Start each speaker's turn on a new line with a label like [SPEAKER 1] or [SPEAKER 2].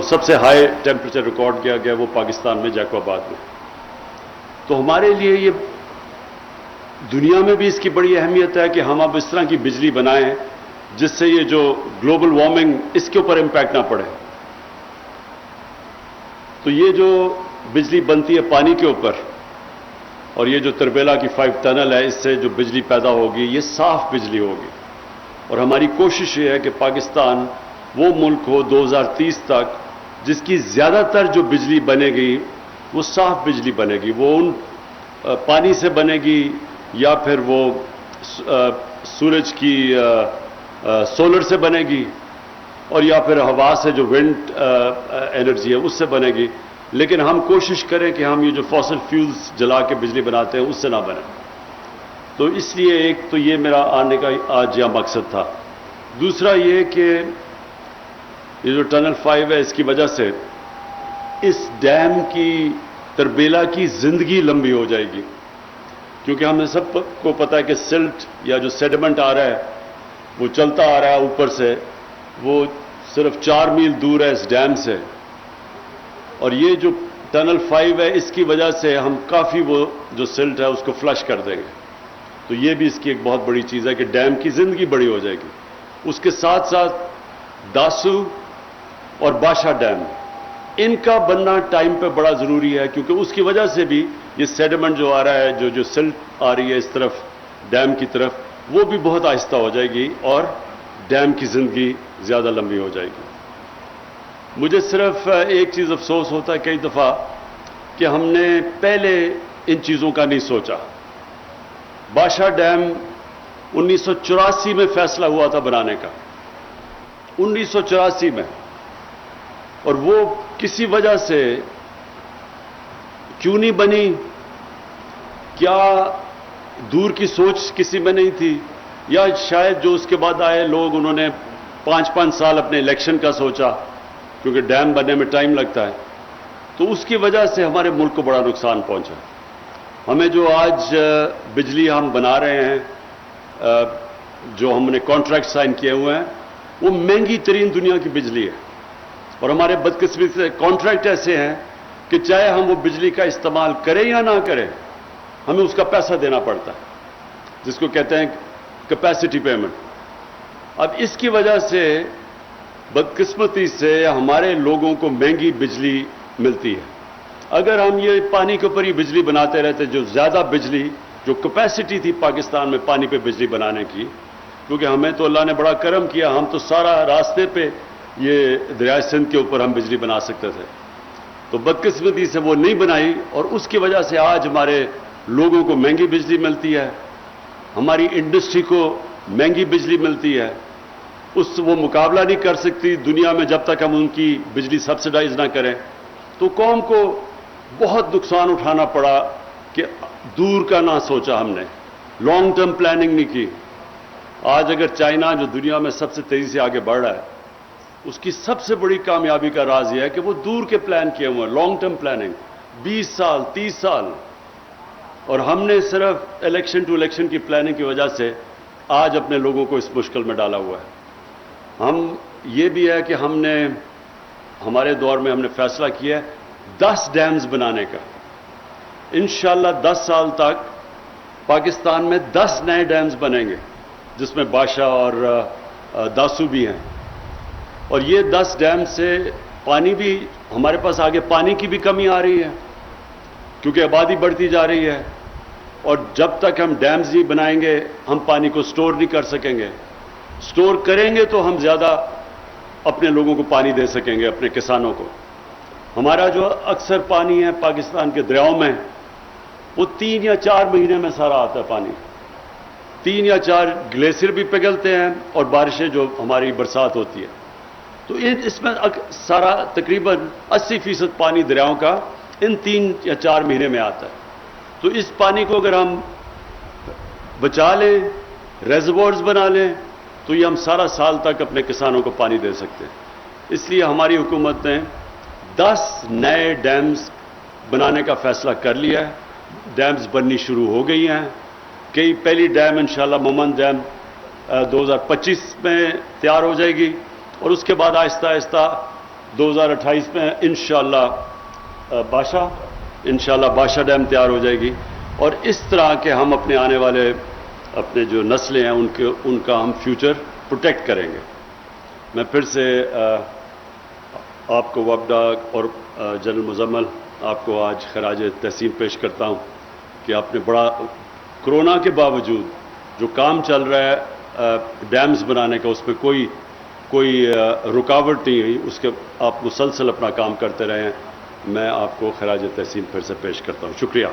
[SPEAKER 1] سب سے high temperature record کیا گیا وہ پاکستان میں جیکو آباد میں. تو ہمارے لیے یہ دنیا میں بھی اس کی بڑی اہمیت ہے کہ ہم اب اس طرح کی بجلی بنائیں جس سے یہ جو گلوبل وارمنگ اس کے اوپر امپیکٹ نہ پڑے. تو یہ جو بجلی بنتی ہے پانی کے اوپر اور یہ جو تربیلا کی 5 ٹنل ہے اس سے جو بجلی پیدا ہوگی یہ صاف بجلی ہوگی. اور ہماری کوشش یہ ہے کہ پاکستان وہ ملک ہو 2030 تک جس کی زیادہ تر جو بجلی بنے گی وہ صاف بجلی بنے گی. وہ ان پانی سے بنے گی یا پھر وہ سورج کی سولر سے بنے گی اور یا پھر ہوا سے جو ونڈ انرجی ہے اس سے بنے گی. لیکن ہم کوشش کریں کہ ہم یہ جو فاسل فیولز جلا کے بجلی بناتے ہیں اس سے نہ بنے. تو اس لیے ایک تو یہ میرا آنے کا آج یہاں مقصد تھا. دوسرا یہ کہ یہ جو ٹنل 5 ہے اس کی وجہ سے اس ڈیم کی تربیلا کی زندگی لمبی ہو جائے گی. کیونکہ ہمیں سب کو پتا ہے کہ سلٹ یا جو سیڈمنٹ آ رہا ہے وہ چلتا آ رہا ہے اوپر سے, وہ صرف 4 میل دور ہے اس ڈیم سے. اور یہ جو ٹنل 5 ہے اس کی وجہ سے ہم کافی وہ جو سلٹ ہے اس کو فلش کر دیں گے. تو یہ بھی اس کی ایک بہت بڑی چیز ہے کہ ڈیم کی زندگی بڑی ہو جائے گی. اس کے ساتھ ساتھ داسو اور باشا ڈیم ان کا بننا ٹائم پہ بڑا ضروری ہے کیونکہ اس کی وجہ سے بھی یہ سیڈمنٹ جو آ رہا ہے جو سلٹ آ رہی ہے اس طرف ڈیم کی طرف وہ بھی بہت آہستہ ہو جائے گی اور ڈیم کی زندگی زیادہ لمبی ہو جائے گی. مجھے صرف ایک چیز افسوس ہوتا ہے کئی دفعہ کہ ہم نے پہلے ان چیزوں کا نہیں سوچا. باشا ڈیم 1984 میں فیصلہ ہوا تھا بنانے کا, 1984 میں, اور وہ کسی وجہ سے کیوں نہیں بنی, کیا دور کی سوچ کسی میں نہیں تھی, یا شاید جو اس کے بعد آئے لوگ انہوں نے 5 سال اپنے الیکشن کا سوچا کیونکہ ڈیم بننے میں ٹائم لگتا ہے. تو اس کی وجہ سے ہمارے ملک کو بڑا نقصان پہنچا. ہمیں جو آج بجلی ہم بنا رہے ہیں, جو ہم نے کانٹریکٹ سائن کیے ہوئے ہیں, وہ مہنگی ترین دنیا کی بجلی ہے. اور ہمارے بدقسمتی سے کانٹریکٹ ایسے ہیں کہ چاہے ہم وہ بجلی کا استعمال کریں یا نہ کریں ہمیں اس کا پیسہ دینا پڑتا ہے, جس کو کہتے ہیں کیپیسٹی پیمنٹ. اب اس کی وجہ سے بدقسمتی سے ہمارے لوگوں کو مہنگی بجلی ملتی ہے. اگر ہم یہ پانی کے اوپر ہی بجلی بناتے رہتے, جو زیادہ بجلی جو کیپیسٹی تھی پاکستان میں پانی پہ بجلی بنانے کی, کیونکہ ہمیں تو اللہ نے بڑا کرم کیا, ہم تو سارا راستے پہ یہ دریائے سندھ کے اوپر ہم بجلی بنا سکتے تھے. تو بدقسمتی سے وہ نہیں بنائی اور اس کی وجہ سے آج ہمارے لوگوں کو مہنگی بجلی ملتی ہے, ہماری انڈسٹری کو مہنگی بجلی ملتی ہے. اس وہ مقابلہ نہیں کر سکتی دنیا میں جب تک ہم ان کی بجلی سبسڈائز نہ کریں. تو قوم کو بہت نقصان اٹھانا پڑا کہ دور کا نہ سوچا ہم نے, لانگ ٹرم پلاننگ نہیں کی. آج اگر چائنا جو دنیا میں سب سے تیزی سے آگے بڑھ رہا ہے اس کی سب سے بڑی کامیابی کا راز یہ ہے کہ وہ دور کے پلان کیے ہوئے ہیں, لانگ ٹرم پلاننگ, 20 سال 30 سال. اور ہم نے صرف الیکشن ٹو الیکشن کی پلاننگ کی وجہ سے آج اپنے لوگوں کو اس مشکل میں ڈالا ہوا ہے. ہم یہ بھی ہے کہ ہم نے ہمارے دور میں ہم نے فیصلہ کیا ہے 10 ڈیمز بنانے کا. انشاءاللہ 10 سال تک پاکستان میں 10 نئے ڈیمز بنیں گے جس میں باشا اور داسو بھی ہیں. اور یہ 10 ڈیم سے پانی بھی ہمارے پاس آگے پانی کی بھی کمی آ رہی ہے کیونکہ آبادی بڑھتی جا رہی ہے, اور جب تک ہم ڈیمز نہیں بنائیں گے ہم پانی کو سٹور نہیں کر سکیں گے. سٹور کریں گے تو ہم زیادہ اپنے لوگوں کو پانی دے سکیں گے, اپنے کسانوں کو. ہمارا جو اکثر پانی ہے پاکستان کے دریاؤں میں وہ 3 یا 4 مہینے میں سارا آتا ہے پانی. 3 یا 4 گلیشیئر بھی پگھلتے ہیں اور بارشیں جو ہماری برسات ہوتی ہے. تو اس میں سارا تقریباً 80% پانی دریاؤں کا ان 3 یا 4 مہینے میں آتا ہے. تو اس پانی کو اگر ہم بچا لیں, ریزروارز بنا لیں, تو یہ ہم سارا سال تک اپنے کسانوں کو پانی دے سکتے ہیں. اس لیے ہماری حکومت نے 10 نئے ڈیمز بنانے کا فیصلہ کر لیا ہے. ڈیمز بننی شروع ہو گئی ہیں. کئی پہلی ڈیم انشاءاللہ مومن ڈیم 2025 میں تیار ہو جائے گی, اور اس کے بعد آہستہ آہستہ 2028 میں انشاءاللہ باشا ڈیم تیار ہو جائے گی، اور اس طرح کے ہم اپنے آنے والے اپنے جو نسلیں ہیں ان کا ہم فیوچر پروٹیکٹ کریں گے۔ میں پھر سے آپ کو وابڈا اور جنرل مزمل آپ کو آج خراج تحسین پیش کرتا ہوں کہ آپ نے بڑا کرونا کے باوجود جو کام چل رہا ہے ڈیمز بنانے کا، اس پہ کوئی رکاوٹ نہیں ہوئی، اس کے آپ مسلسل اپنا کام کرتے رہے ہیں۔ میں آپ کو خراج تحسین پھر سے پیش کرتا ہوں۔ شکریہ۔